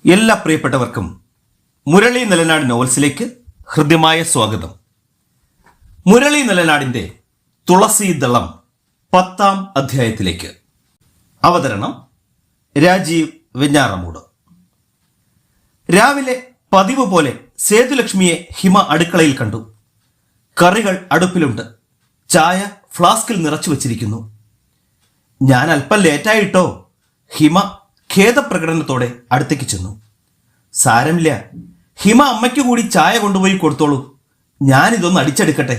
എല്ലാ പ്രിയപ്പെട്ടവർക്കും മുരളി നിലനാട് നോവൽസിലേക്ക് ഹൃദ്യമായ സ്വാഗതം. മുരളി നിലനാടിന്റെ തുളസീദളം 10-ാം അധ്യായത്തിലേക്ക്. അവതരണം രാജീവ് വെഞ്ഞാറമൂട്. രാവിലെ പതിവ് പോലെ സേതുലക്ഷ്മിയെ ഹിമ അടുക്കളയിൽ കണ്ടു. കറികൾ അടുപ്പിലുണ്ട്, ചായ ഫ്ലാസ്കിൽ നിറച്ചു വച്ചിരിക്കുന്നു. ഞാൻ അല്പം ലേറ്റായിട്ടോ. ഹിമ ഖേദപ്രകടനത്തോടെ അടുത്തേക്ക് ചെന്നു. സാരമില്ല, ഹിമ അമ്മയ്ക്ക് കൂടി ചായ കൊണ്ടുപോയി കൊടുത്തോളൂ, ഞാനിതൊന്ന് അടിച്ചെടുക്കട്ടെ.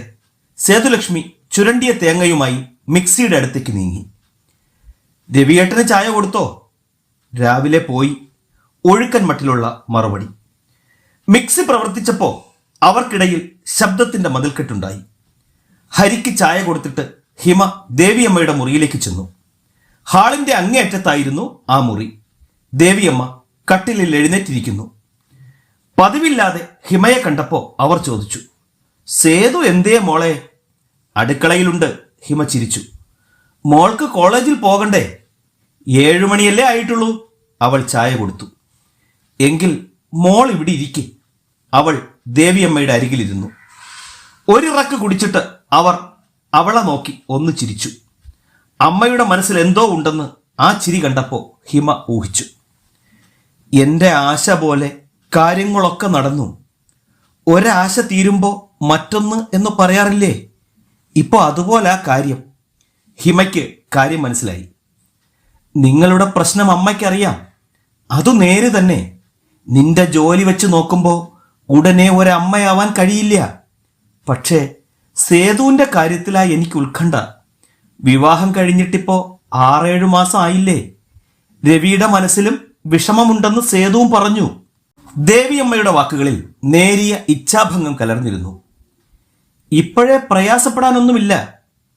സേതുലക്ഷ്മി ചുരണ്ടിയ തേങ്ങയുമായി മിക്സിയുടെ അടുത്തേക്ക് നീങ്ങി. രവിയേട്ടന് ചായ കൊടുത്തോ? രാവിലെ പോയി, ഒഴുക്കൻ മട്ടിലുള്ള മറുപടി. മിക്സി പ്രവർത്തിച്ചപ്പോൾ അവർക്കിടയിൽ ശബ്ദത്തിന്റെ മതിൽക്കെട്ടുണ്ടായി. ഹരിക്ക് ചായ കൊടുത്തിട്ട് ഹിമ ദേവിയമ്മയുടെ മുറിയിലേക്ക് ചെന്നു. ഹാളിന്റെ അങ്ങേയറ്റത്തായിരുന്നു ആ മുറി. ദേവിയമ്മ കട്ടിലിൽ എഴുന്നേറ്റിരിക്കുന്നു. പതിവില്ലാതെ ഹിമയെ കണ്ടപ്പോൾ അവർ ചോദിച്ചു, സേതു എന്തേ മോളെ? അടുക്കളയിലുണ്ട്, ഹിമ ചിരിച്ചു. മോൾക്ക് കോളേജിൽ പോകണ്ടേ? 7 മണിയല്ലേ ആയിട്ടുള്ളൂ. അവൾ ചായ കൊടുത്തു. എങ്കിൽ മോൾ ഇവിടെ ഇരിക്കെ. അവൾ ദേവിയമ്മയുടെ അരികിലിരുന്നു. ഒരിറക്ക് കുടിച്ചിട്ട് അവർ അവളെ നോക്കി ഒന്ന് ചിരിച്ചു. അമ്മയുടെ മനസ്സിൽ എന്തോ ഉണ്ടെന്ന് ആ ചിരി കണ്ടപ്പോൾ ഹിമ ഊഹിച്ചു. എൻ്റെ ആശ പോലെ കാര്യങ്ങളൊക്കെ നടന്നു. ഒരാശ തീരുമ്പോൾ മറ്റൊന്ന് എന്ന് പറയാറില്ലേ? ഇപ്പോൾ അതുപോലെ ആ കാര്യം. ഹിമയ്ക്ക് കാര്യം മനസ്സിലായി. നിങ്ങളുടെ പ്രശ്നം അമ്മയ്ക്കറിയാം, അത് നേര് തന്നെ. നിന്റെ ജോലി വെച്ച് നോക്കുമ്പോൾ ഉടനെ ഒരമ്മയാവാൻ കഴിയില്ല. പക്ഷേ സേതുവിൻ്റെ കാര്യത്തിലായി എനിക്ക് ഉത്കണ്ഠ. വിവാഹം കഴിഞ്ഞിട്ടിപ്പോ 6-7 മാസം ആയില്ലേ. രവിയുടെ മനസ്സിലും വിഷമമുണ്ടെന്ന് സേതുവും പറഞ്ഞു. ദേവിയമ്മയുടെ വാക്കുകളിൽ നേരിയ ഇച്ഛാഭംഗം കലർന്നിരുന്നു. ഇപ്പോഴേ പ്രയാസപ്പെടാനൊന്നുമില്ല,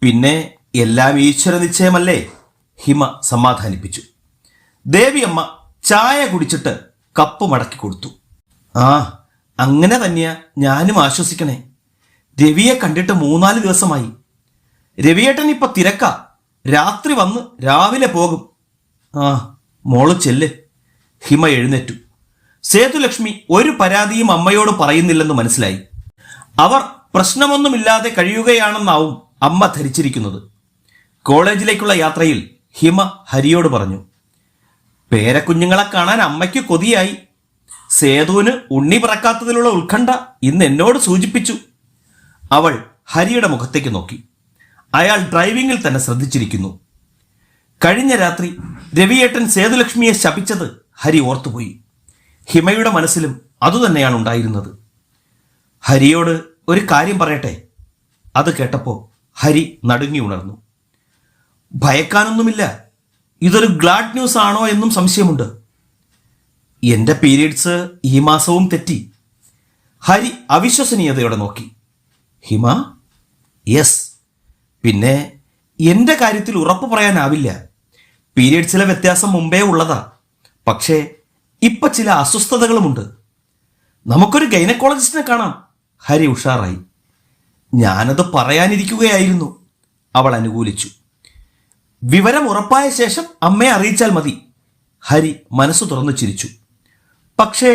പിന്നെ എല്ലാം ഈശ്വര നിശ്ചയമല്ലേ, ഹിമ സമാധാനിപ്പിച്ചു. ദേവിയമ്മ ചായ കുടിച്ചിട്ട് കപ്പ് മടക്കി കൊടുത്തു. ആ, അങ്ങനെ തന്നെയാ ഞാനും ആശ്വസിക്കണേ. രവിയെ കണ്ടിട്ട് 3-4 ദിവസമായി. രവിയേട്ടൻ ഇപ്പൊ തിരക്കാ, രാത്രി വന്ന് രാവിലെ പോകും. ആ, മോള് ചെല്ല്. ഹിമ എഴുന്നേറ്റു. സേതുലക്ഷ്മി ഒരു പരാതിയും അമ്മയോട് പറയുന്നില്ലെന്ന് മനസ്സിലായി. അവർ പ്രശ്നമൊന്നുമില്ലാതെ കഴിയുകയാണെന്നാവും അമ്മ ധരിച്ചിരിക്കുന്നത്. കോളേജിലേക്കുള്ള യാത്രയിൽ ഹിമ ഹരിയോട് പറഞ്ഞു, പേരക്കുഞ്ഞുങ്ങളെ കാണാൻ അമ്മയ്ക്ക് കൊതിയായി. സേതുവിന് ഉണ്ണി പിറക്കാത്തതിലുള്ള ഉത്കണ്ഠ ഇന്ന് എന്നോട് സൂചിപ്പിച്ചു. അവൾ ഹരിയുടെ മുഖത്തേക്ക് നോക്കി. അയാൾ ഡ്രൈവിംഗിൽ തന്നെ ശ്രദ്ധിച്ചിരിക്കുന്നു. കഴിഞ്ഞ രാത്രി രവിയേട്ടൻ സേതുലക്ഷ്മിയെ ശപിച്ചത് ഹരി ഓർത്തുപോയി. ഹിമയുടെ മനസ്സിലും അതുതന്നെയാണ് ഉണ്ടായിരുന്നത്. ഹരിയോട് ഒരു കാര്യം പറയട്ടെ. അത് കേട്ടപ്പോൾ ഹരി നടുങ്ങി ഉണർന്നു. ഭയക്കാനൊന്നുമില്ല, ഇതൊരു ഗ്ലാഡ് ന്യൂസ് ആണോ എന്നും സംശയമുണ്ട്. എൻ്റെ പീരീഡ്സ് ഈ മാസവും തെറ്റി. ഹരി അവിശ്വസനീയതയോടെ നോക്കി. ഹിമ? യെസ്. പിന്നെ എൻ്റെ കാര്യത്തിൽ ഉറപ്പ് പറയാനാവില്ല. പീരിയഡ്സിലെ വ്യത്യാസം മുമ്പേ ഉള്ളതാ, പക്ഷേ ഇപ്പൊ ചില അസ്വസ്ഥതകളുമുണ്ട്. നമുക്കൊരു ഗൈനക്കോളജിസ്റ്റിനെ കാണാം. ഹരി ഉഷാറായി. ഞാനത് പറയാനിരിക്കുകയായിരുന്നു, അവൾ അനുകൂലിച്ചു. വിവരം ഉറപ്പായ ശേഷം അമ്മയെ അറിയിച്ചാൽ മതി. ഹരി മനസ്സു തുറന്നു ചിരിച്ചു. പക്ഷേ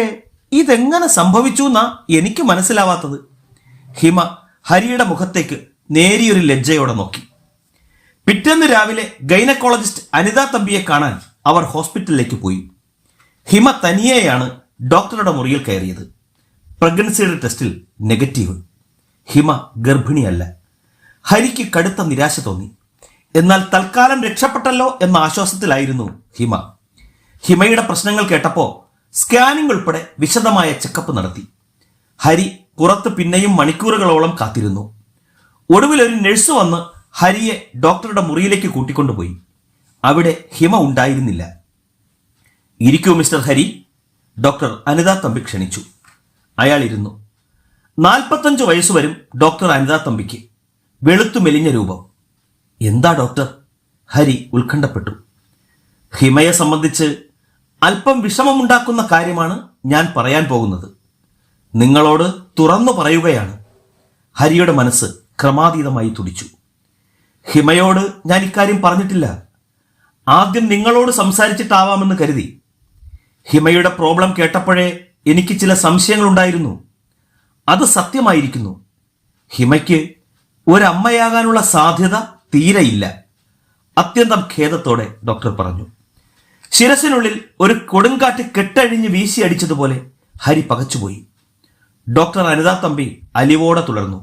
ഇതെങ്ങനെ സംഭവിച്ചു എന്നാ എനിക്ക് മനസ്സിലാവാത്തത്. ഹിമ ഹരിയുടെ മുഖത്തേക്ക് നേരിയൊരു ലജ്ജയോടെ നോക്കി. പിറ്റേന്ന് രാവിലെ ഗൈനക്കോളജിസ്റ്റ് അനിതാ തമ്പിയെ കാണാൻ അവർ ഹോസ്പിറ്റലിലേക്ക് പോയി. ഹിമ തനിയെയാണ് ഡോക്ടറുടെ മുറിയിൽ കയറിയത്. പ്രഗ്നൻസിയുടെ ടെസ്റ്റിൽ നെഗറ്റീവ്. ഹിമ ഗർഭിണിയല്ല. ഹരിക്ക് കടുത്ത നിരാശ തോന്നി. എന്നാൽ തൽക്കാലം രക്ഷപ്പെട്ടല്ലോ എന്ന ആശ്വാസത്തിലായിരുന്നു ഹിമ. ഹിമയുടെ പ്രശ്നങ്ങൾ കേട്ടപ്പോൾ സ്കാനിംഗ് ഉൾപ്പെടെ വിശദമായ ചെക്കപ്പ് നടത്തി. ഹരി പുറത്ത് പിന്നെയും മണിക്കൂറുകളോളം കാത്തിരുന്നു. ഒടുവിൽ ഒരു നഴ്സ് വന്ന് ഹരിയെ ഡോക്ടറുടെ മുറിയിലേക്ക് കൂട്ടിക്കൊണ്ടുപോയി. അവിടെ ഹിമ ഉണ്ടായിരുന്നില്ല. ഇരിക്കൂ മിസ്റ്റർ ഹരി, ഡോക്ടർ അനിതാ തമ്പി ക്ഷണിച്ചു. അയാൾ ഇരുന്നു. 45 വയസ്സ് വരും ഡോക്ടർ അനിതാ തമ്പിക്ക്. വെളുത്തു മെലിഞ്ഞ രൂപം. എന്താ ഡോക്ടർ? ഹരി ഉത്കണ്ഠപ്പെട്ടു. ഹിമയെ സംബന്ധിച്ച് അല്പം വിഷമമുണ്ടാക്കുന്ന കാര്യമാണ് ഞാൻ പറയാൻ പോകുന്നത്. നിങ്ങളോട് തുറന്നു പറയുകയാണ്. ഹരിയുടെ മനസ്സ് ക്രമാതീതമായി തുടിച്ചു. ഹിമയോട് ഞാൻ ഇക്കാര്യം പറഞ്ഞിട്ടില്ല. ആദ്യം നിങ്ങളോട് സംസാരിച്ചിട്ടാവാമെന്ന് കരുതി. ഹിമയുടെ പ്രോബ്ലം കേട്ടപ്പോഴേ എനിക്ക് ചില സംശയങ്ങളുണ്ടായിരുന്നു. അത് സത്യമായിരിക്കുന്നു. ഹിമയ്ക്ക് ഒരമ്മയാകാനുള്ള സാധ്യത തീരെയില്ല. അത്യന്തം ഖേദത്തോടെ ഡോക്ടർ പറഞ്ഞു. ശിരസിനുള്ളിൽ ഒരു കൊടുങ്കാറ്റ് കെട്ടഴിഞ്ഞ് വീശിയടിച്ചതുപോലെ ഹരി പകച്ചുപോയി. ഡോക്ടർ അനിതാ തമ്പി അലിവോടെ തുടർന്നു.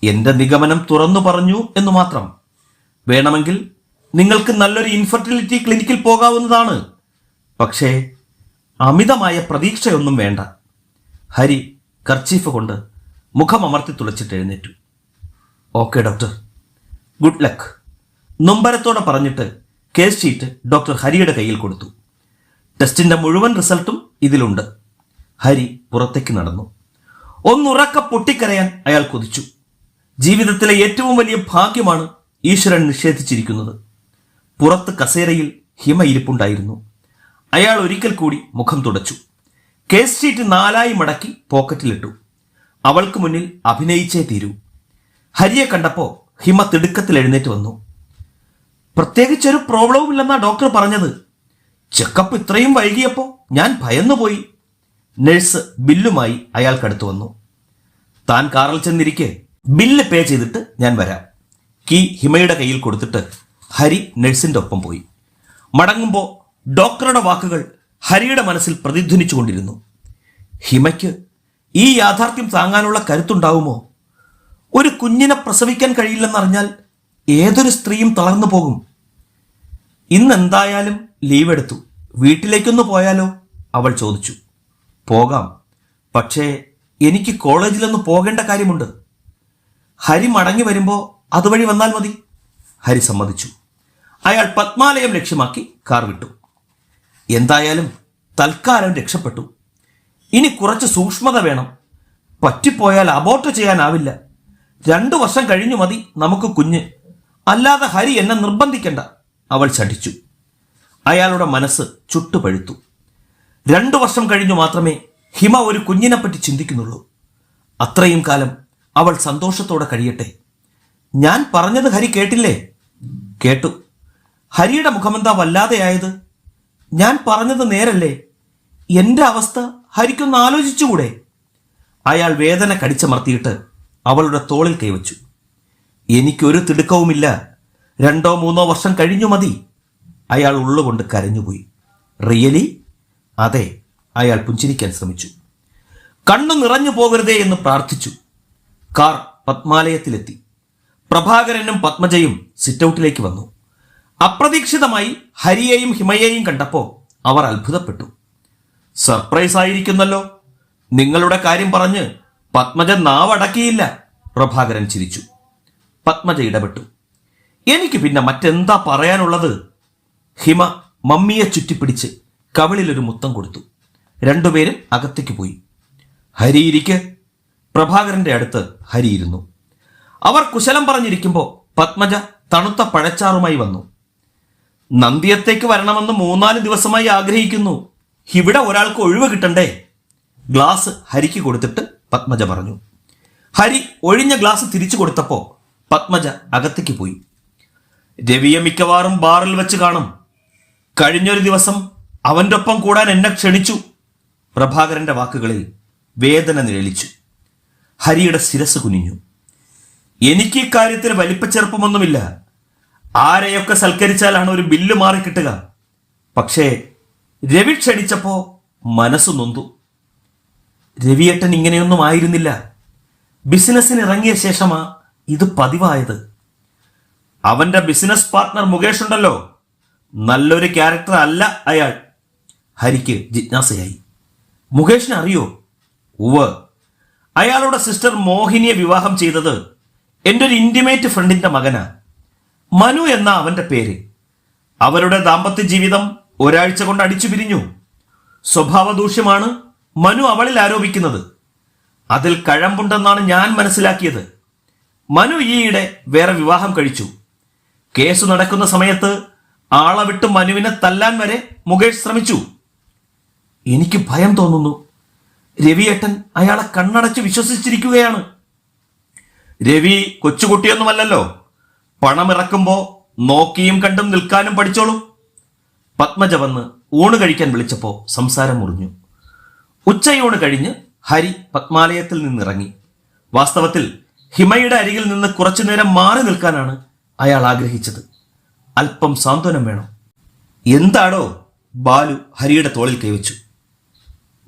എന്റെ നിഗമനം തുറന്നു പറഞ്ഞു എന്നു മാത്രം. വേണമെങ്കിൽ നിങ്ങൾക്ക് നല്ലൊരു ഇൻഫെർട്ടിലിറ്റി ക്ലിനിക്കിൽ പോകാവുന്നതാണ്. പക്ഷേ അമിതമായ പ്രതീക്ഷയൊന്നും വേണ്ട. ഹരി കർച്ചീഫ് കൊണ്ട് മുഖം അമർത്തി തുളച്ചിട്ട് എഴുന്നേറ്റു. Okay doctor, good luck. നൊമ്പരത്തോടെ പറഞ്ഞിട്ട് കേസ് ഷീറ്റ് ഡോക്ടർ ഹരിയുടെ കയ്യിൽ കൊടുത്തു. ടെസ്റ്റിന്റെ മുഴുവൻ റിസൾട്ടും ഇതിലുണ്ട്. ഹരി പുറത്തേക്ക് നടന്നു. ഒന്നുറക്ക പൊട്ടിക്കരയാൻ അയാൾ കൊതിച്ചു. ജീവിതത്തിലെ ഏറ്റവും വലിയ ഭാഗ്യമാണ് ഈശ്വരൻ നിഷേധിച്ചിരിക്കുന്നത്. പുറത്ത് കസേരയിൽ ഹിമ ഇരിപ്പുണ്ടായിരുന്നു. അയാൾ ഒരിക്കൽ കൂടി മുഖം തുടച്ചു. കേസ് ഷീറ്റ് 4 മടക്കി പോക്കറ്റിലിട്ടു. അവൾക്ക് മുന്നിൽ അഭിനയിച്ചേ തീരൂ. ഹരിയെ കണ്ടപ്പോൾ ഹിമ തിടുക്കത്തിൽ എഴുന്നേറ്റ് വന്നു. പ്രത്യേകിച്ചൊരു പ്രോബ്ലവും ഇല്ലെന്നാ ഡോക്ടർ പറഞ്ഞത്. ചെക്കപ്പ് ഇത്രയും വൈകിയപ്പോൾ ഞാൻ ഭയന്നുപോയി. നഴ്സ് ബില്ലുമായി അയാൾക്കടുത്ത് വന്നു. താൻ കാറിൽ ചെന്നിരിക്കെ ബില്ല് പേ ചെയ്തിട്ട് ഞാൻ വരാം. കീ ഹിമയുടെ കയ്യിൽ കൊടുത്തിട്ട് ഹരി നഴ്സിന്റെ ഒപ്പം പോയി. മടങ്ങുമ്പോൾ ഡോക്ടറുടെ വാക്കുകൾ ഹരിയുടെ മനസ്സിൽ പ്രതിധ്വനിച്ചുകൊണ്ടിരുന്നു. ഹിമയ്ക്ക് ഈ യാഥാർത്ഥ്യം താങ്ങാനുള്ള കരുത്തുണ്ടാവുമോ? ഒരു കുഞ്ഞിനെ പ്രസവിക്കാൻ കഴിയില്ലെന്നറിഞ്ഞാൽ ഏതൊരു സ്ത്രീയും തളർന്നു പോകും. ഇന്നെന്തായാലും ലീവ് എടുത്തു. വീട്ടിലേക്കൊന്ന് പോയാലോ? അവൾ ചോദിച്ചു. പോകാം, പക്ഷേ എനിക്ക് കോളേജിലൊന്ന് പോകേണ്ട കാര്യമുണ്ട്. ഹരി മടങ്ങി വരുമ്പോൾ അതുവഴി വന്നാൽ മതി. ഹരി സമ്മതിച്ചു. അയാൾ പത്മാലയം ലക്ഷ്യമാക്കി കാർ വിട്ടു. എന്തായാലും തൽക്കാലം രക്ഷപ്പെട്ടു. ഇനി കുറച്ച് സൂക്ഷ്മത വേണം. പറ്റിപ്പോയാൽ അബോർട്ട് ചെയ്യാനാവില്ല. 2 വർഷം കഴിഞ്ഞു മതി നമുക്ക് കുഞ്ഞ്. അല്ലാതെ ഹരി എന്നെ നിർബന്ധിക്കണ്ട, അവൾ ശഠിച്ചു. അയാളുടെ മനസ്സ് ചുട്ടുപഴുത്തു. 2 വർഷം കഴിഞ്ഞു മാത്രമേ ഹിമ ഒരു കുഞ്ഞിനെപ്പറ്റി ചിന്തിക്കുന്നുള്ളൂ. അത്രയും കാലം അവൾ സന്തോഷത്തോടെ കഴിയട്ടെ. ഞാൻ പറഞ്ഞത് ഹരി കേട്ടില്ലേ? കേട്ടു. ഹരിയുടെ മുഖമെന്താ വല്ലാതെയായത്? ഞാൻ പറഞ്ഞത് നേരല്ലേ? എന്റെ അവസ്ഥ ഹരിക്കൊന്ന് ആലോചിച്ചുകൂടെ? അയാൾ വേദന കടിച്ചമർത്തിയിട്ട് അവളുടെ തോളിൽ കൈവച്ചു. എനിക്കൊരു തിടുക്കവുമില്ല. 2-3 വർഷം കഴിഞ്ഞു മതി. അയാൾ ഉള്ളുകൊണ്ട് കരഞ്ഞുപോയി. റിയലി? അതെ. അയാൾ പുഞ്ചിരിക്കാൻ ശ്രമിച്ചു. കണ്ണു നിറഞ്ഞു പോകരുതേ എന്ന് പ്രാർത്ഥിച്ചു. കാർ പത്മാലയത്തിലെത്തി. പ്രഭാകരനും പത്മജയും സിറ്റൗട്ടിലേക്ക് വന്നു. അപ്രതീക്ഷിതമായി ഹരിയെയും ഹിമയെയും കണ്ടപ്പോൾ അവർ അത്ഭുതപ്പെട്ടു. സർപ്രൈസ് ആയിരിക്കുന്നല്ലോ. നിങ്ങളുടെ കാര്യം പറഞ്ഞ് പത്മജ നാവടക്കിയില്ല. പ്രഭാകരൻ ചിരിച്ചു. പത്മജ ഇടപെട്ടു. എനിക്ക് പിന്നെ മറ്റെന്താ പറയാനുള്ളത്? ഹിമ മമ്മിയെ ചുറ്റിപ്പിടിച്ച് കവിളിലൊരു മുത്തം കൊടുത്തു. 2 പേരും അകത്തേക്ക് പോയി. ഹരി ഇരിക്ക്. പ്രഭാകരന്റെ അടുത്ത് ഹരി ഇരുന്നു. അവർ കുശലം പറഞ്ഞിരിക്കുമ്പോൾ പത്മജ തണുത്ത പഴച്ചാറുമായി വന്നു. നന്ദിയത്തേക്ക് വരണമെന്ന് 3-4 ദിവസമായി ആഗ്രഹിക്കുന്നു. ഇവിടെ ഒരാൾക്ക് ഒഴിവ് കിട്ടണ്ടേ? ഗ്ലാസ് ഹരിക്ക് കൊടുത്തിട്ട് പത്മജ പറഞ്ഞു. ഹരി ഒഴിഞ്ഞ ഗ്ലാസ് തിരിച്ചു കൊടുത്തപ്പോൾ പത്മജ അകത്തേക്ക് പോയി. രവിയെ മിക്കവാറും ബാറിൽ വെച്ച് കാണും. കഴിഞ്ഞൊരു ദിവസം അവൻ്റെ ഒപ്പം കൂടാൻ എന്നെ ക്ഷണിച്ചു. പ്രഭാകരന്റെ വാക്കുകളിൽ വേദന നിഴലിച്ചു. ഹരിയുടെ ശിരസ് കുനിഞ്ഞു. എനിക്ക് ഇക്കാര്യത്തിൽ വലിപ്പച്ചെറുപ്പമൊന്നുമില്ല. ആരെയൊക്കെ സൽക്കരിച്ചാലാണ് ഒരു ബില്ല് മാറിക്കിട്ടുക. പക്ഷേ രവി ക്ഷണിച്ചപ്പോ മനസ്സു നൊന്തു. രവിയേട്ടൻ ഇങ്ങനെയൊന്നും ആയിരുന്നില്ല. ബിസിനസ്സിന് ഇറങ്ങിയ ശേഷമാ ഇത് പതിവായത്. അവന്റെ ബിസിനസ് പാർട്ട്ണർ മുകേഷ് ഉണ്ടല്ലോ, നല്ലൊരു ക്യാരക്ടർ അല്ല അയാൾ. ഹരിക്ക് ജിജ്ഞാസയായി. മുകേഷിനെ അറിയോ? ഉവ്. അയാളുടെ സിസ്റ്റർ മോഹിനിയെ വിവാഹം ചെയ്തത് എൻ്റെ ഒരു ഇന്റിമേറ്റ് ഫ്രണ്ടിന്റെ മകനാ. മനു എന്ന അവന്റെ പേര്. അവരുടെ ദാമ്പത്യ ജീവിതം ഒരാഴ്ച കൊണ്ട് അടിച്ചു പിരിഞ്ഞു. സ്വഭാവദൂഷ്യമാണ് മനു അവളിൽ ആരോപിക്കുന്നത്. അതിൽ കഴമ്പുണ്ടെന്നാണ് ഞാൻ മനസ്സിലാക്കിയത്. മനു ഈയിടെ വേറെ വിവാഹം കഴിച്ചു. കേസ് നടക്കുന്ന സമയത്ത് ആളെ വിട്ട് മനുവിനെ തല്ലാൻ വരെ മുകേഷ് ശ്രമിച്ചു. എനിക്ക് ഭയം തോന്നുന്നു. രവിയേട്ടൻ അയാളെ കണ്ണടച്ച് വിശ്വസിച്ചിരിക്കുകയാണ്. രവി കൊച്ചുകുട്ടിയൊന്നുമല്ലല്ലോ. പണമിറക്കുമ്പോ നോക്കിയും കണ്ടും നിൽക്കാനും പഠിച്ചോളൂ. പത്മജ വന്ന് ഊണ് കഴിക്കാൻ വിളിച്ചപ്പോൾ സംസാരം മുറിഞ്ഞു. ഉച്ചയൂണ് കഴിഞ്ഞ് ഹരി പത്മാലയത്തിൽ നിന്നിറങ്ങി. വാസ്തവത്തിൽ ഹിമയുടെ അരികിൽ നിന്ന് കുറച്ചുനേരം മാറി നിൽക്കാനാണ് അയാൾ ആഗ്രഹിച്ചത്. അല്പം സാന്ത്വനം വേണം. എന്താടോ? ബാലു ഹരിയുടെ തോളിൽ കൈവച്ചു.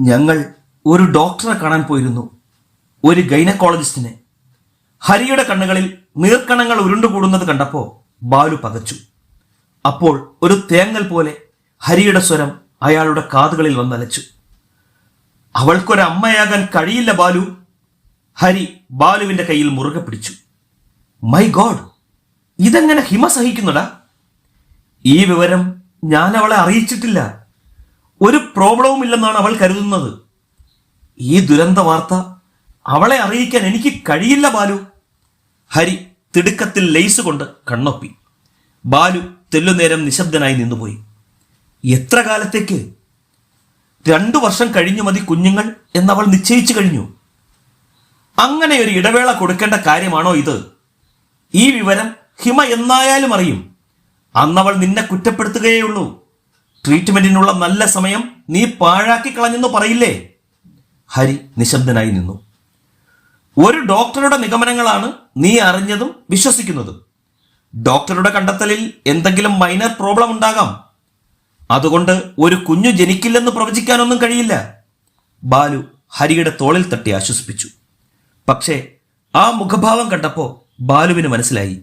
ഞങ്ങൾ ഒരു ഡോക്ടറെ കാണാൻ പോയിരുന്നു, ഒരു ഗൈനക്കോളജിസ്റ്റിനെ. ഹരിയുടെ കണ്ണുകളിൽ നീർക്കണങ്ങൾ ഉരുണ്ടുകൂടുന്നത് കണ്ടപ്പോൾ ബാലു പകച്ചു. അപ്പോൾ ഒരു തേങ്ങൽ പോലെ ഹരിയുടെ സ്വരം അയാളുടെ കാതുകളിൽ വന്നലച്ചു. അവൾക്കൊരമ്മയാകാൻ കഴിയില്ല ബാലു. ഹരി ബാലുവിന്റെ കയ്യിൽ മുറുകെ പിടിച്ചു. മൈ ഗോഡ്, ഇതെങ്ങനെ ഹിമ സഹിക്കുന്നടാ? ഈ വിവരം ഞാൻ അവളെ അറിയിച്ചിട്ടില്ല. ഒരു പ്രോബ്ലവും ഇല്ലെന്നാണ് അവൾ കരുതുന്നത്. ഈ ദുരന്ത വാർത്ത അവളെ അറിയിക്കാൻ എനിക്ക് കഴിയില്ല ബാലു. ഹരി തിടുക്കത്തിൽ ലേസ് കൊണ്ട് കണ്ണൊപ്പി. ബാലു തെല്ലുനേരം നിശബ്ദനായി നിന്നുപോയി. എത്ര കാലത്തേക്ക്? 2 വർഷം കഴിഞ്ഞു മതി കുഞ്ഞുങ്ങൾ എന്നവൾ നിശ്ചയിച്ചു കഴിഞ്ഞു. അങ്ങനെ ഒരു ഇടവേള കൊടുക്കേണ്ട കാര്യമാണോ ഇത്? ഈ വിവരം ഹിമ എന്നായാലും അറിയും. അന്നവൾ നിന്നെ കുറ്റപ്പെടുത്തുകയുള്ളൂ. ട്രീറ്റ്മെന്റിനുള്ള നല്ല സമയം നീ പാഴാക്കി കളഞ്ഞെന്ന് പറയില്ലേ? ഹരി നിശബ്ദനായി നിന്നു. ഒരു ഡോക്ടറുടെ നിഗമനങ്ങളാണ് നീ അറിഞ്ഞതും വിശ്വസിക്കുന്നതും. ഡോക്ടറുടെ കണ്ടെത്തലിൽ എന്തെങ്കിലും മൈനർ പ്രോബ്ലം ഉണ്ടാകാം. അതുകൊണ്ട് ഒരു കുഞ്ഞു ജനിക്കില്ലെന്ന് പ്രവചിക്കാനൊന്നും കഴിയില്ല. ബാലു ഹരിയുടെ തോളിൽ തട്ടി ആശ്വസിപ്പിച്ചു. പക്ഷേ ആ മുഖഭാവം കണ്ടപ്പോൾ ബാലുവിന് മനസ്സിലായി,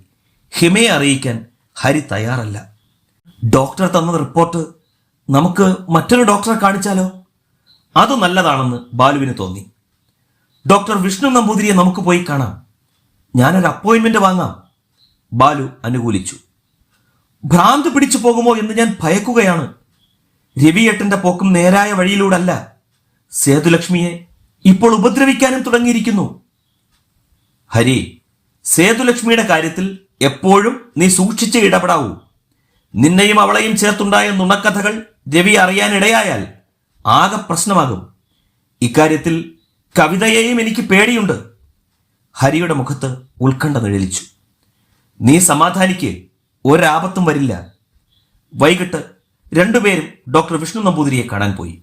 ഹിമയെ അറിയിക്കാൻ ഹരി തയ്യാറല്ല. ഡോക്ടർ തന്ന റിപ്പോർട്ട് നമുക്ക് മറ്റൊരു ഡോക്ടറെ കാണിച്ചാലോ? അത് നല്ലതാണെന്ന് ബാലുവിന് തോന്നി. ഡോക്ടർ വിഷ്ണു നമ്പൂതിരിയെ നമുക്ക് പോയി കാണാം. ഞാനൊരു അപ്പോയിന്റ്മെന്റ് വാങ്ങാം. ബാലു അനുകൂലിച്ചു. ഭ്രാന്ത് പിടിച്ചു പോകുമോ എന്ന് ഞാൻ ഭയക്കുകയാണ്. രവിയേട്ടന്റെ പോക്കും നേരായ വഴിയിലൂടല്ല. സേതുലക്ഷ്മിയെ ഇപ്പോൾ ഉപദ്രവിക്കാനും തുടങ്ങിയിരിക്കുന്നു. ഹരി, സേതുലക്ഷ്മിയുടെ കാര്യത്തിൽ എപ്പോഴും നീ സൂക്ഷിച്ച് ഇടപെടാവൂ. നിന്നെയും അവളെയും ചേർത്തുണ്ടായ നുണക്കഥകൾ രവി അറിയാനിടയായാൽ ആകെ പ്രശ്നമാകും. ഇക്കാര്യത്തിൽ കവിതയെയും എനിക്ക് പേടിയുണ്ട്. ഹരിയുടെ മുഖത്ത് ഉത്കണ്ഠ നിഴലിച്ചു. നീ സമാധാനിക്ക്, ഒരാപത്തും വരില്ല. വൈകിട്ട് രണ്ടുപേരും ഡോക്ടർ വിഷ്ണു നമ്പൂതിരിയെ കാണാൻ പോയി.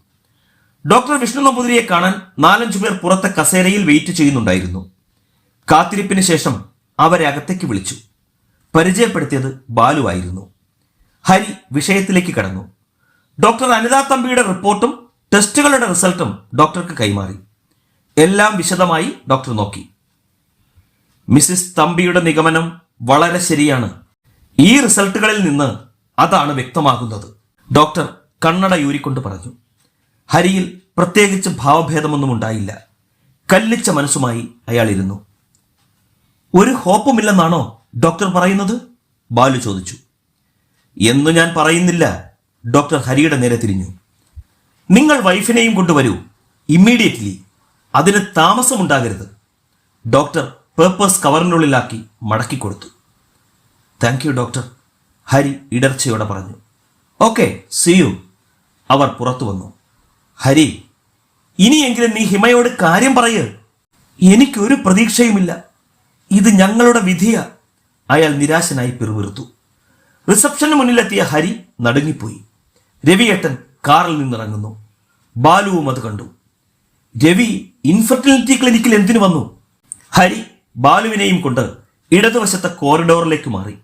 ഡോക്ടർ വിഷ്ണു നമ്പൂതിരിയെ കാണാൻ 4-5 പേർ പുറത്തെ കസേരയിൽ വെയിറ്റ് ചെയ്യുന്നുണ്ടായിരുന്നു. കാത്തിരിപ്പിന് ശേഷം അവരെ അകത്തേക്ക് വിളിച്ചു. പരിചയപ്പെടുത്തിയത് ബാലു ആയിരുന്നു. ഹരി വിഷയത്തിലേക്ക് കടന്നു. ഡോക്ടർ അനിതാ തമ്പിയുടെ റിപ്പോർട്ടും ടെസ്റ്റുകളുടെ റിസൾട്ടും ഡോക്ടർക്ക് കൈമാറി. എല്ലാം വിശദമായി ഡോക്ടർ നോക്കി. മിസ്സിസ് തമ്പിയുടെ നിഗമനം വളരെ ശരിയാണ്. ഈ റിസൾട്ടുകളിൽ നിന്ന് അതാണ് വ്യക്തമാകുന്നത്. ഡോക്ടർ കണ്ണട യൂരിക്കൊണ്ട് പറഞ്ഞു. ഹരിയിൽ പ്രത്യേകിച്ച് ഭാവഭേദമൊന്നും ഉണ്ടായില്ല. കല്ലിച്ച മനസ്സുമായി അയാൾ ഇരുന്നു. ഒരു ഹോപ്പുമില്ലെന്നാണോ ഡോക്ടർ പറയുന്നത്? ബാലു ചോദിച്ചു. എന്ന് ഞാൻ പറയുന്നില്ല. ഡോക്ടർ ഹരിയുടെ നേരെ തിരിഞ്ഞു. നിങ്ങൾ വൈഫിനെയും കൊണ്ടുവരൂ, ഇമ്മീഡിയറ്റ്ലി. അതിന് താമസമുണ്ടാകരുത്. ഡോക്ടർ പേപ്പേഴ്സ് കവറിനുള്ളിലാക്കി മടക്കിക്കൊടുത്തു. താങ്ക് യു ഡോക്ടർ, ഹരി ഇടർച്ചയോടെ പറഞ്ഞു. Okay, see you. അവർ പുറത്തു വന്നു. ഹരി, ഇനിയെങ്കിലും നീ ഹിമയോട് കാര്യം പറയ്. എനിക്കൊരു പ്രതീക്ഷയുമില്ല. ഇത് ഞങ്ങളുടെ വിധിയാ. അയാൾ നിരാശനായി പിറുപിറുത്തു. റിസപ്ഷന് മുന്നിലെത്തിയ ഹരി നടുങ്ങിപ്പോയി. രവിയേട്ടൻ കാറിൽ നിന്നിറങ്ങുന്നു. ബാലുവും അത് കണ്ടു. രവി ഇൻഫെർട്ടിലിറ്റി ക്ലിനിക്കിൽ എന്തിനു വന്നു? ഹരി ബാലുവിനെയും കൊണ്ട് ഇടതുവശത്തെ കോറിഡോറിലേക്ക് മാറി.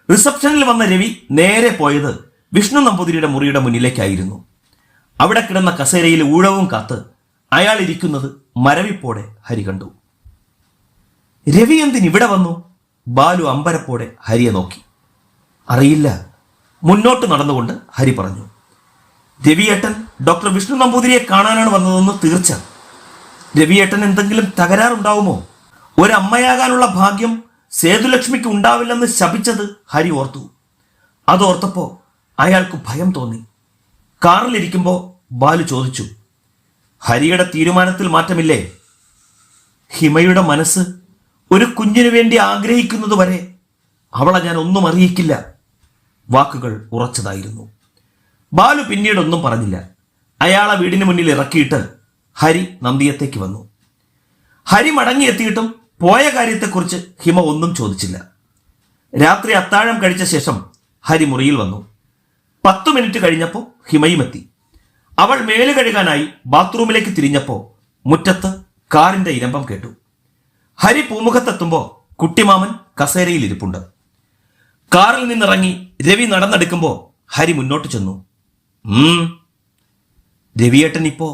റിസപ്ഷനിൽ വന്ന രവി നേരെ പോയത് വിഷ്ണു നമ്പൂതിരിയുടെ മുറിയുടെ മുന്നിലേക്കായിരുന്നു. അവിടെ കിടന്ന കസേരയിൽ ഊഴവും കാത്ത് അയാൾ ഇരിക്കുന്നത് മരവിപ്പോടെ ഹരി കണ്ടു. രവി എന്തിനിവിടെ വന്നു? ബാലു അമ്പരപ്പോടെ ഹരിയെ നോക്കി. അറിയില്ല. മുന്നോട്ട് നടന്നുകൊണ്ട് ഹരി പറഞ്ഞു. രവിയേട്ടൻ ഡോക്ടർ വിഷ്ണു നമ്പൂതിരിയെ കാണാനാണ് വന്നതെന്ന് തീർച്ച. രവിയേട്ടൻ എന്തെങ്കിലും തകരാറുണ്ടാവുമോ? ഒരമ്മയാകാനുള്ള ഭാഗ്യം സേതുലക്ഷ്മിക്ക് ഉണ്ടാവില്ലെന്ന് ശപിച്ചത് ഹരി ഓർത്തു. അതോർത്തപ്പോ അയാൾക്ക് ഭയം തോന്നി. കാറിലിരിക്കുമ്പോൾ ബാലു ചോദിച്ചു, ഹരിയുടെ തീരുമാനത്തിൽ മാറ്റമില്ലേ? ഹിമയുടെ മനസ്സ് ഒരു കുഞ്ഞിനു വേണ്ടി ആഗ്രഹിക്കുന്നതുവരെ അവളെ ഞാൻ ഒന്നും അറിയിക്കില്ല. വാക്കുകൾ ഉറച്ചതായിരുന്നു. ബാലു പിന്നീടൊന്നും പറഞ്ഞില്ല. അയാളെ വീടിന് മുന്നിൽ ഇറക്കിയിട്ട് ഹരി നന്ദിയത്തേക്ക് വന്നു. ഹരി മടങ്ങിയെത്തിയിട്ടും പോയ കാര്യത്തെക്കുറിച്ച് ഹിമ ഒന്നും ചോദിച്ചില്ല. രാത്രി അത്താഴം കഴിച്ച ശേഷം ഹരി മുറിയിൽ വന്നു. 10 മിനിറ്റ് കഴിഞ്ഞപ്പോൾ ഹിമയുമെത്തി. അവൾ മേല് കഴുകാനായി ബാത്റൂമിലേക്ക് തിരിഞ്ഞപ്പോ മുറ്റത്ത് കാറിന്റെ ഇരമ്പം കേട്ടു. ഹരി പൂമുഖത്തെത്തുമ്പോ കുട്ടിമാമൻ കസേരയിൽ ഇരിപ്പുണ്ട്. കാറിൽ നിന്നിറങ്ങി രവി നടന്നെടുക്കുമ്പോ ഹരി മുന്നോട്ട് ചെന്നു. രവിയേട്ടൻ ഇപ്പോ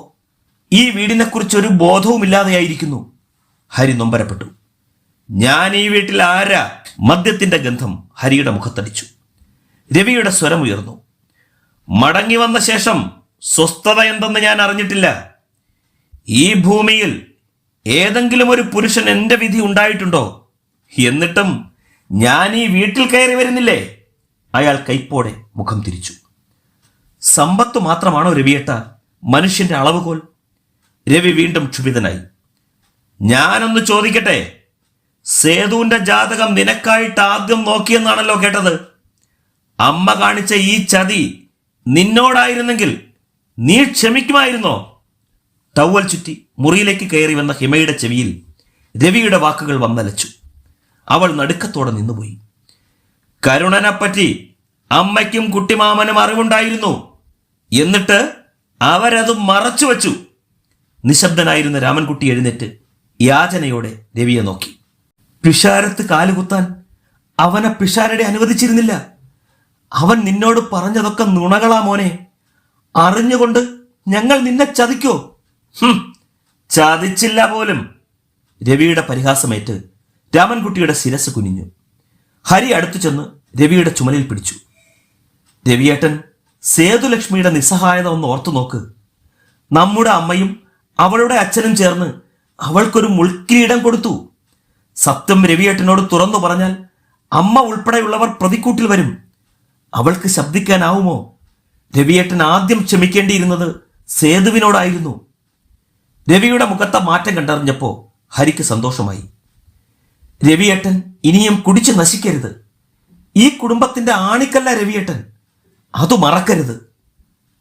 ഈ വീടിനെക്കുറിച്ചൊരു ബോധവുമില്ലാതെയായിരിക്കുന്നു. ഹരി നൊമ്പരപ്പെട്ടു. ഞാൻ ഈ വീട്ടിൽ ആരാ? മദ്യത്തിന്റെ ഗന്ധം ഹരിയുടെ മുഖത്തടിച്ചു. രവിയുടെ സ്വരം ഉയർന്നു. മടങ്ങി വന്ന ശേഷം സ്വസ്ഥത എന്തെന്ന് ഞാൻ അറിഞ്ഞിട്ടില്ല. ഈ ഭൂമിയിൽ ഏതെങ്കിലും ഒരു പുരുഷൻ എന്റെ വിധി ഉണ്ടായിട്ടുണ്ടോ? എന്നിട്ടും ഞാൻ ഈ വീട്ടിൽ കയറി വരുന്നില്ലേ? അയാൾ കൈപ്പോടെ മുഖം തിരിച്ചു. സമ്പത്ത് മാത്രമാണോ രവിയേട്ട മനുഷ്യന്റെ അളവുകോൽ? രവി വീണ്ടും ക്ഷുഭിതനായി. ഞാനൊന്ന് ചോദിക്കട്ടെ, സേതുവിന്റെ ജാതകം നിനക്കായിട്ട് ആദ്യം നോക്കിയെന്നാണല്ലോ കേട്ടത്. അമ്മ കാണിച്ച ഈ ചതി നിന്നോടായിരുന്നെങ്കിൽ നീ ക്ഷമിക്കുമായിരുന്നോ? ടവൽ ചുറ്റി മുറിയിലേക്ക് കയറി വന്ന ഹിമയുടെ ചെവിയിൽ രവിയുടെ വാക്കുകൾ വന്നലച്ചു. അവൾ നടുക്കത്തോടെ നിന്നുപോയി. കരുണനെപ്പറ്റി അമ്മയ്ക്കും കുട്ടിമാമനും അറിവുണ്ടായിരുന്നു. എന്നിട്ട് അവരത് മറച്ചുവെച്ചു. നിശബ്ദനായിരുന്ന രാമൻകുട്ടി എഴുന്നേറ്റ് യാചനയോടെ രവിയെ നോക്കി. പിഷാരത്ത് കാലുകുത്താൻ അവനെ പിഷാരടെ അനുവദിച്ചിരുന്നില്ല. അവൻ നിന്നോട് പറഞ്ഞതൊക്കെ നുണകളാ മോനെ. അറിഞ്ഞുകൊണ്ട് ഞങ്ങൾ നിന്നെ ചതിക്കോ? ചതിച്ചില്ല പോലും. രവിയുടെ പരിഹാസമേറ്റ് രാമൻകുട്ടിയുടെ ശിരസ് കുനിഞ്ഞു. ഹരി അടുത്തു ചെന്ന് രവിയുടെ ചുമലിൽ പിടിച്ചു. രവിയേട്ടൻ, സേതുലക്ഷ്മിയുടെ നിസ്സഹായത ഒന്ന് ഓർത്തു നോക്ക്. നമ്മുടെ അമ്മയും അവളുടെ അച്ഛനും ചേർന്ന് അവൾക്കൊരു മുൾക്കിരീടം കൊടുത്തു. സത്യം രവിയേട്ടനോട് തുറന്നു പറഞ്ഞാൽ അമ്മ ഉൾപ്പെടെയുള്ളവർ പ്രതിക്കൂട്ടിൽ വരും. അവൾക്ക് ശബ്ദിക്കാനാവുമോ? രവിയേട്ടൻ ആദ്യം ക്ഷമിക്കേണ്ടിയിരുന്നത് സേതുവിനോടായിരുന്നു. രവിയുടെ മുഖത്തെ മാറ്റം കണ്ടറിഞ്ഞപ്പോ ഹരിക്ക് സന്തോഷമായി. രവിയേട്ടൻ ഇനിയും കുടിച്ചു നശിക്കരുത്. ഈ കുടുംബത്തിന്റെ ആണിക്കല്ല രവിയേട്ടൻ, അത് മറക്കരുത്.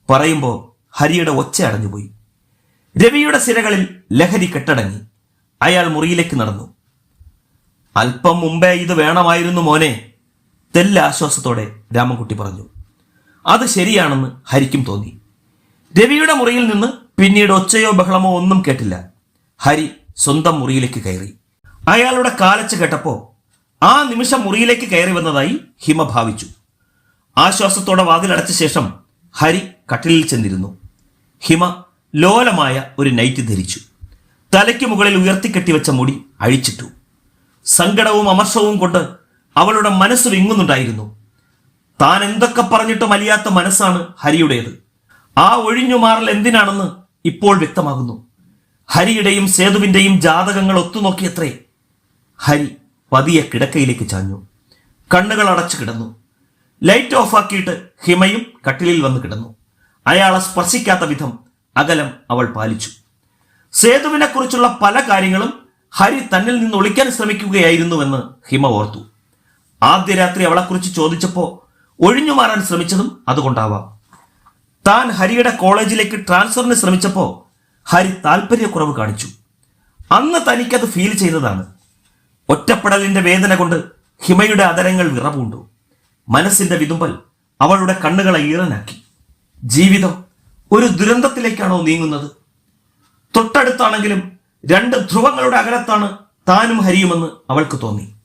പറയുമ്പോ ഹരിയുടെ ഒച്ച അടഞ്ഞുപോയി. രവിയുടെ സിരകളിൽ ലഹരി കെട്ടടങ്ങി. അയാൾ മുറിയിലേക്ക് നടന്നു. അല്പം മുമ്പേ ഇത് വേണമായിരുന്നു മോനെ, തെല്ലാശ്വാസത്തോടെ രാമൻകുട്ടി പറഞ്ഞു. അത് ശരിയാണെന്ന് ഹരിക്കും തോന്നി. രവിയുടെ മുറിയിൽ നിന്ന് പിന്നീട് ഒച്ചയോ ബഹളമോ ഒന്നും കേട്ടില്ല. ഹരി സ്വന്തം മുറിയിലേക്ക് കയറി. അയാളുടെ കാലച്ച് കേട്ടപ്പോ ആ നിമിഷം മുറിയിലേക്ക് കയറി വന്നതായി ഹിമ ഭാവിച്ചു. ആശ്വാസത്തോടെ വാതിലടച്ച ശേഷം ഹരി കട്ടിലിൽ ചെന്നിരുന്നു. ഹിമ ലോലമായ ഒരു നൈറ്റ് ധരിച്ചു. തലയ്ക്ക് മുകളിൽ ഉയർത്തിക്കെട്ടിവെച്ച മുടി അഴിച്ചിട്ടു. സങ്കടവും അമർഷവും കൊണ്ട് അവളുടെ മനസ്സ് വിങ്ങുന്നുണ്ടായിരുന്നു. താൻ എന്തൊക്കെ പറഞ്ഞിട്ടും അലിയാത്ത മനസ്സാണ് ഹരിയുടേത്. ആ ഒഴിഞ്ഞുമാറൽ എന്തിനാണെന്ന് ഇപ്പോൾ വ്യക്തമാകുന്നു. ഹരിയുടെയും സേതുവിന്റെയും ജാതകങ്ങൾ ഒത്തുനോക്കിയത്രേ. ഹരി പതിയെ കിടക്കയിലേക്ക് ചാഞ്ഞു. കണ്ണുകൾ അടച്ചു കിടന്നു. ലൈറ്റ് ഓഫാക്കിയിട്ട് ഹിമയും കട്ടിലിൽ വന്ന് കിടന്നു. അയാളെ സ്പർശിക്കാത്ത വിധം അകലം അവൾ പാലിച്ചു. സേതുവിനെ കുറിച്ചുള്ള പല കാര്യങ്ങളും ഹരി തന്നിൽ നിന്ന് ഒളിക്കാൻ ശ്രമിക്കുകയായിരുന്നുവെന്ന് ഹിമ ഓർത്തു. ആദ്യ രാത്രി അവളെക്കുറിച്ച് ചോദിച്ചപ്പോ ഒഴിഞ്ഞുമാറാൻ ശ്രമിച്ചതും അതുകൊണ്ടാവാം. താൻ ഹരിയുടെ കോളേജിലേക്ക് ട്രാൻസ്ഫറിന് ശ്രമിച്ചപ്പോ ഹരി താല്പര്യക്കുറവ് കാണിച്ചു. അന്ന് തനിക്കത് ഫീൽ ചെയ്തതാണ്. ഒറ്റപ്പെടലിന്റെ വേദന കൊണ്ട് ഹിമയുടെ അതരങ്ങൾ വിറപൂണ്ടു. മനസ്സിന്റെ വിതുമ്പൽ അവളുടെ കണ്ണുകളെ ഈറനാക്കി. ജീവിതം ഒരു ദുരന്തത്തിലേക്കാണോ നീങ്ങുന്നത്? തൊട്ടടുത്താണെങ്കിലും രണ്ട് ധ്രുവങ്ങളുടെ അകലത്താണ് താനും ഹരിയുമെന്ന് അവൾക്ക് തോന്നി.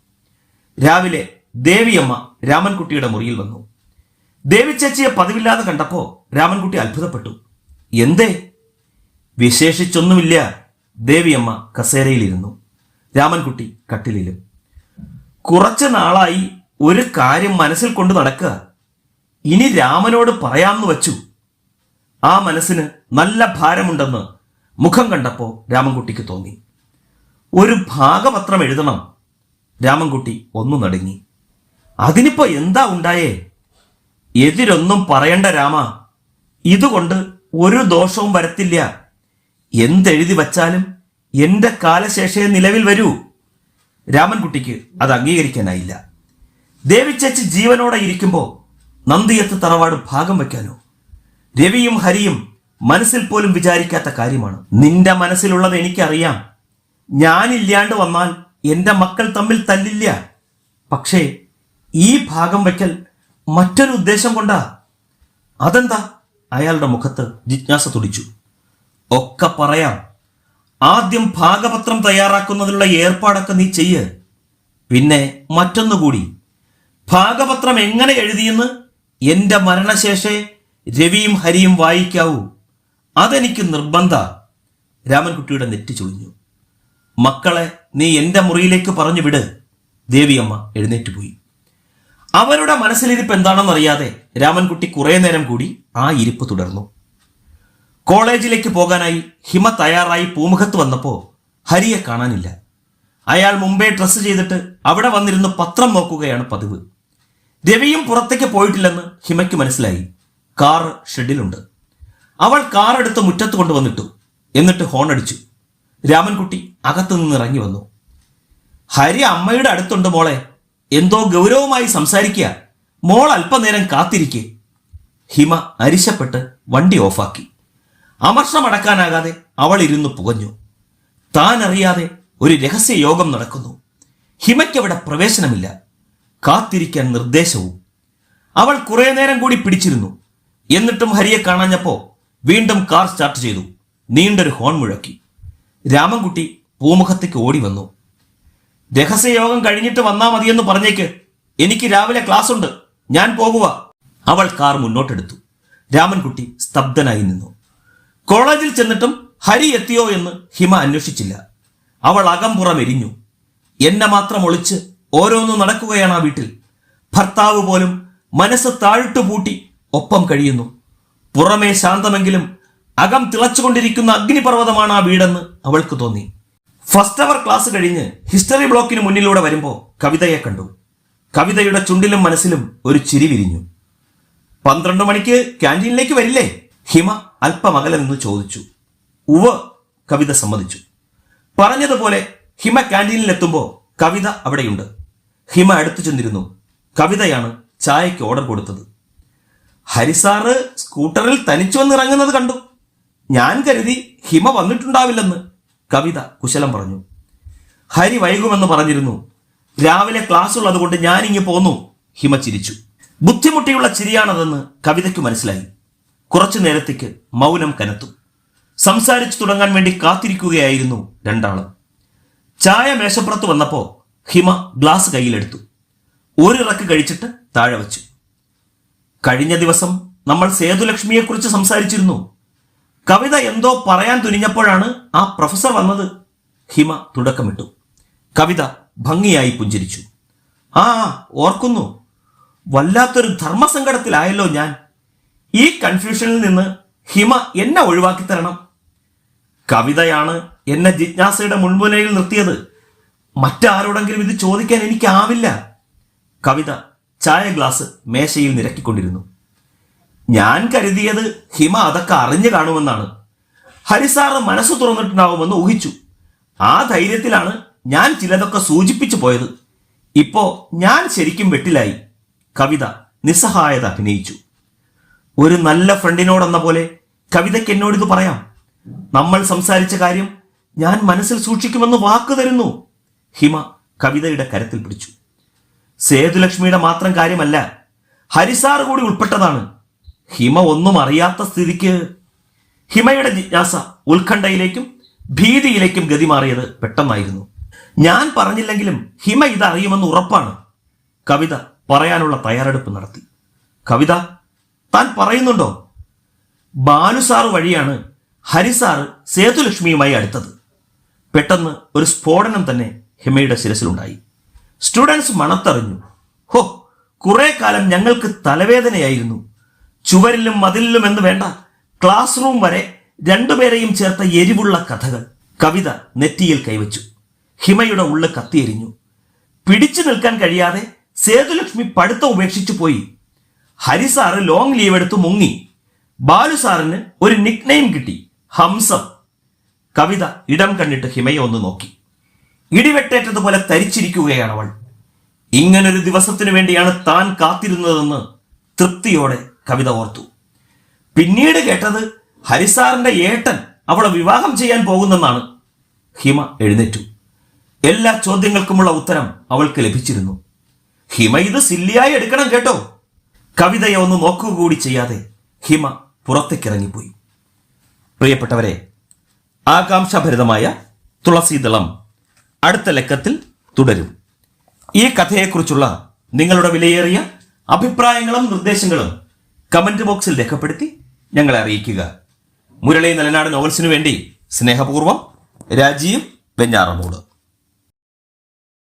രാവിലെ ദേവിയമ്മ രാമൻകുട്ടിയുടെ മുറിയിൽ വന്നു. ദേവി ചേച്ചിയെ പതിവില്ലാതെ കണ്ടപ്പോ രാമൻകുട്ടി അത്ഭുതപ്പെട്ടു. എന്തേ? വിശേഷിച്ചൊന്നുമില്ല. ദേവിയമ്മ കസേരയിലിരുന്നു. രാമൻകുട്ടി കട്ടിലിലും. കുറച്ചു നാളായി ഒരു കാര്യം മനസ്സിൽ കൊണ്ട് നടക്കുക. ഇനി രാമനോട് പറയാമെന്ന് വച്ചു. ആ മനസ്സിന് നല്ല ഭാരമുണ്ടെന്ന് മുഖം കണ്ടപ്പോ രാമൻകുട്ടിക്ക് തോന്നി. ഒരു ഭാഗപത്രം എഴുതണം. രാമൻകുട്ടി ഒന്നു നടുങ്ങി. അതിനിപ്പോ എന്താ ഉണ്ടായേ? എതിരൊന്നും പറയണ്ട രാമ, ഇതുകൊണ്ട് ഒരു ദോഷവും വരത്തില്ല. എന്തെഴുതി വച്ചാലും എന്റെ കാലശേഷേ നിലവിൽ വരൂ. രാമൻകുട്ടിക്ക് അത് അംഗീകരിക്കാനായില്ല. ദേവിച്ചേച്ചി ജീവനോടെ ഇരിക്കുമ്പോ നന്ദിയത്ത് തറവാട് ഭാഗം വയ്ക്കാനോ? രവിയും ഹരിയും മനസ്സിൽ പോലും വിചാരിക്കാത്ത കാര്യമാണ്. നിന്റെ മനസ്സിലുള്ളത് എനിക്കറിയാം. ഞാനില്ലാണ്ട് വന്നാൽ എന്റെ മക്കൾ തമ്മിൽ തല്ലില്ല. പക്ഷേ ഈ ഭാഗം വയ്ക്കൽ മറ്റൊരു ഉദ്ദേശം കൊണ്ടാ. അതെന്താ? അയാളുടെ മുഖത്ത് ജിജ്ഞാസ തുടിച്ചു. ഒക്കെ പറയാം. ആദ്യം ഭാഗപത്രം തയ്യാറാക്കുന്നതിനുള്ള ഏർപ്പാടൊക്കെ നീ ചെയ്യ്. പിന്നെ മറ്റൊന്നുകൂടി, ഭാഗപത്രം എങ്ങനെ എഴുതിയെന്ന് എന്റെ മരണശേഷേ രവിയും ഹരിയും വായിക്കാവൂ. അതെനിക്ക് നിർബന്ധ. രാമൻകുട്ടിയുടെ നെറ്റി ചുളിഞ്ഞു. മക്കളെ നീ എന്റെ മുറിയിലേക്ക് പറഞ്ഞു വിട്. ദേവിയമ്മ എഴുന്നേറ്റ് പോയി. അവരുടെ മനസ്സിലിരിപ്പ് എന്താണെന്നറിയാതെ രാമൻകുട്ടി കുറെ നേരം കൂടി ആ ഇരിപ്പ് തുടർന്നു. കോളേജിലേക്ക് പോകാനായി ഹിമ തയ്യാറായി പൂമുഖത്ത് വന്നപ്പോൾ ഹരിയെ കാണാനില്ല. അയാൾ മുമ്പേ ഡ്രസ്സ് ചെയ്തിട്ട് അവിടെ വന്നിരുന്ന് പത്രം നോക്കുകയാണ് പതിവ്. രവിയും പുറത്തേക്ക് പോയിട്ടില്ലെന്ന് ഹിമയ്ക്ക് മനസ്സിലായി. കാർ ഷെഡിലുണ്ട്. അവൾ കാർ എടുത്ത് മുറ്റത്ത് കൊണ്ടുവന്നിട്ടു. എന്നിട്ട് ഹോൺ അടിച്ചു. രാമൻകുട്ടി അകത്തു നിന്ന് ഇറങ്ങി വന്നു. ഹരി അമ്മയുടെ അടുത്തുണ്ട് മോളെ. എന്തോ ഗൗരവമായി സംസാരിക്കുക. മോൾ അല്പനേരം കാത്തിരിക്കെ. ഹിമ അരിശപ്പെട്ട് വണ്ടി ഓഫാക്കി. അമർഷമടക്കാനാകാതെ അവൾ ഇരുന്ന് പുകഞ്ഞു. താൻ അറിയാതെ ഒരു രഹസ്യ യോഗം നടക്കുന്നു. ഹിമയ്ക്കവിടെ പ്രവേശനമില്ല. കാത്തിരിക്കാൻ നിർദ്ദേശവും. അവൾ കുറെ നേരം കൂടി പിടിച്ചിരുന്നു. എന്നിട്ടും ഹരിയെ കാണാഞ്ഞപ്പോ വീണ്ടും കാർ സ്റ്റാർട്ട് ചെയ്തു. നീണ്ടൊരു ഹോൺ മുഴക്കി. രാമൻകുട്ടി പൂമുഖത്തേക്ക് ഓടി വന്നു. രഹസ്യയോഗം കഴിഞ്ഞിട്ട് വന്നാ മതിയെന്ന് പറഞ്ഞേക്ക്. എനിക്ക് രാവിലെ ക്ലാസ് ഉണ്ട്. ഞാൻ പോകുക. അവൾ കാർ മുന്നോട്ടെടുത്തു. രാമൻകുട്ടി സ്തബ്ധനായി നിന്നു. കോളേജിൽ ചെന്നിട്ടും ഹരി എത്തിയോ എന്ന് ഹിമ അന്വേഷിച്ചില്ല. അവൾ അകംപുറം എരിഞ്ഞു. എന്നെ മാത്രം ഒളിച്ച് ഓരോന്നും നടക്കുകയാണ് ആ വീട്ടിൽ. ഭർത്താവ് പോലും മനസ്സ് താഴിട്ടു പൂട്ടി ഒപ്പം കഴിയുന്നു. പുറമേ ശാന്തമെങ്കിലും അകം തിളച്ചുകൊണ്ടിരിക്കുന്ന അഗ്നിപർവ്വതമാണ് ആ വീടെന്ന് അവൾക്ക് തോന്നി. ഫസ്റ്റ് അവർ ക്ലാസ് കഴിഞ്ഞ് ഹിസ്റ്ററി ബ്ലോക്കിന് മുന്നിലൂടെ വരുമ്പോൾ കവിതയെ കണ്ടു. കവിതയുടെ ചുണ്ടിലും മനസ്സിലും ഒരു ചിരി വിരിഞ്ഞു. 12 മണിക്ക് ക്യാൻറ്റീനിലേക്ക് വരില്ലേ? ഹിമ അല്പമകലെ നിന്ന് ചോദിച്ചു. ഉവ്വ്, കവിത സമ്മതിച്ചു. പറഞ്ഞതുപോലെ ഹിമ ക്യാൻറ്റീനിലെത്തുമ്പോൾ കവിത അവിടെയുണ്ട്. ഹിമ അടുത്തു ചെന്നിരുന്നു. കവിതയാണ് ചായയ്ക്ക് ഓർഡർ കൊടുത്തത്. ഹരിസാറ് സ്കൂട്ടറിൽ തനിച്ചു വന്നിറങ്ങുന്നത് കണ്ടു. ഞാൻ കരുതി ഹിമ വന്നിട്ടുണ്ടാവില്ലെന്ന്. കവിത കുശലം പറഞ്ഞു. ഹരി വൈകുമെന്ന് പറഞ്ഞിരുന്നു. രാവിലെ ക്ലാസ് ഉള്ളതുകൊണ്ട് ഞാനിങ്ങ് പോന്നു. ഹിമ ചിരിച്ചു. ബുദ്ധിമുട്ടിയുള്ള ചിരിയാണതെന്ന് കവിതയ്ക്ക് മനസ്സിലായി. കുറച്ചു നേരത്തേക്ക് മൗനം കനത്തു. സംസാരിച്ചു തുടങ്ങാൻ വേണ്ടി കാത്തിരിക്കുകയായിരുന്നു രണ്ടാളും. ചായ മേശപ്പുറത്ത് വന്നപ്പോ ഹിമ ഗ്ലാസ് കയ്യിലെടുത്തു. ഒരിറക്ക് കഴിച്ചിട്ട് താഴെ വച്ചു. കഴിഞ്ഞ ദിവസം നമ്മൾ സേതുലക്ഷ്മിയെക്കുറിച്ച് സംസാരിച്ചിരുന്നു. കവിത എന്തോ പറയാൻ തുനിഞ്ഞപ്പോഴാണ് ആ പ്രൊഫസർ വന്നത്. ഹിമ തുടക്കമിട്ടു. കവിത ഭംഗിയായി പുഞ്ചിരിച്ചു. ആ, ഓർക്കുന്നു. വല്ലാത്തൊരു ധർമ്മസങ്കടത്തിലായല്ലോ ഞാൻ. ഈ കൺഫ്യൂഷനിൽ നിന്ന് ഹിമ എന്നെ ഒഴിവാക്കി തരണം. കവിതയാണ് എന്നെ ജിജ്ഞാസയുടെ മുൻമുനയിൽ നിർത്തിയത്. മറ്റാരോടെങ്കിലും ഇത് ചോദിക്കാൻ എനിക്കാവില്ല. കവിത ചായ ഗ്ലാസ് മേശയിൽ നിരക്കിക്കൊണ്ടിരുന്നു. ഞാൻ കരുതിയത് ഹിമ അതൊക്കെ അറിഞ്ഞു കാണുമെന്നാണ്. ഹരിസാറ് മനസ്സ് തുറന്നിട്ടുണ്ടാവുമെന്ന് ഊഹിച്ചു. ആ ധൈര്യത്തിലാണ് ഞാൻ ചിലതൊക്കെ സൂചിപ്പിച്ചു പോയത്. ഇപ്പോ ഞാൻ ശരിക്കും വെട്ടിലായി. കവിത നിസ്സഹായത അഭിനയിച്ചു. ഒരു നല്ല ഫ്രണ്ടിനോടെന്ന പോലെ കവിതയ്ക്ക് എന്നോടിത് പറയാം. നമ്മൾ സംസാരിച്ച കാര്യം ഞാൻ മനസ്സിൽ സൂക്ഷിക്കുമെന്ന് വാക്ക് തരുന്നു. ഹിമ കവിതയുടെ കരത്തിൽ പിടിച്ചു. സേതുലക്ഷ്മിയുടെ മാത്രം കാര്യമല്ല, ഹരിസാറ് കൂടി ഉൾപ്പെട്ടതാണ്. ഹിമ ഒന്നും അറിയാത്ത സ്ഥിതിക്ക്. ഹിമയുടെ ജിജ്ഞാസ ഉത്കണ്ഠയിലേക്കും ഭീതിയിലേക്കും ഗതി മാറിയത് പെട്ടെന്നായിരുന്നു. ഞാൻ പറഞ്ഞില്ലെങ്കിലും ഹിമ ഇതറിയുമെന്ന് ഉറപ്പാണ്. കവിത പറയാനുള്ള തയ്യാറെടുപ്പ് നടത്തി. കവിത, താൻ പറയുന്നുണ്ടോ? ബാലുസാറ് വഴിയാണ് ഹരിസാറ് സേതുലക്ഷ്മിയുമായി അടുത്തത്. പെട്ടെന്ന് ഒരു സ്ഫോടനം തന്നെ ഹിമയുടെ ശിരസിലുണ്ടായി. സ്റ്റുഡൻസ് മണത്തറിഞ്ഞു. ഹോ, കുറെ കാലം ഞങ്ങൾക്ക് തലവേദനയായിരുന്നു. ചുവരിലും മതിലിലും എന്ന് വേണ്ട, ക്ലാസ് റൂം വരെ രണ്ടുപേരെയും ചേർത്ത എരിവുള്ള കഥകൾ. കവിത നെറ്റിയിൽ കൈവച്ചു. ഹിമയുടെ ഉള്ള് കത്തിയെരിഞ്ഞു. പിടിച്ചു നിൽക്കാൻ കഴിയാതെ സേതുലക്ഷ്മി പഠിത്തം ഉപേക്ഷിച്ചു പോയി. ഹരിസാറ് ലോങ് ലീവ് എടുത്ത് മുങ്ങി. ബാലുസാറിന് ഒരു നിക് നെയിം കിട്ടി, ഹംസം. കവിത ഇടം കണ്ടിട്ട് ഹിമയെ ഒന്ന് നോക്കി. ഇടിവെട്ടേറ്റതുപോലെ തരിച്ചിരിക്കുകയാണ് അവൾ. ഇങ്ങനൊരു ദിവസത്തിനു വേണ്ടിയാണ് താൻ കാത്തിരുന്നതെന്ന് തൃപ്തിയോടെ കവിത ഓർത്തു. പിന്നീട് കേട്ടത് ഹരിസാറിന്റെ ഏട്ടൻ അവളെ വിവാഹം ചെയ്യാൻ പോകുന്നെന്നാണ്. ഹിമ എഴുന്നേറ്റു. എല്ലാ ചോദ്യങ്ങൾക്കുമുള്ള ഉത്തരം അവൾക്ക് ലഭിച്ചിരുന്നു. ഹിമ ഇത് സില്ലിയായി എടുക്കണം കേട്ടോ. കവിതയെ ഒന്ന് നോക്കുക കൂടി ചെയ്യാതെ ഹിമ പുറത്തേക്കിറങ്ങിപ്പോയി. പ്രിയപ്പെട്ടവരെ, ആകാംക്ഷാഭരിതമായ തുളസീദളം അടുത്ത ലക്കത്തിൽ തുടരും. ഈ കഥയെക്കുറിച്ചുള്ള നിങ്ങളുടെ വിലയേറിയ അഭിപ്രായങ്ങളും നിർദ്ദേശങ്ങളും കമന്റ് ബോക്സിൽ രേഖപ്പെടുത്തി ഞങ്ങളെ അറിയിക്കുക. മുരളി നിലനാട് നോവൽസിനു വേണ്ടി സ്നേഹപൂർവ്വം രാജീവ് വെഞ്ഞാറമൂട്.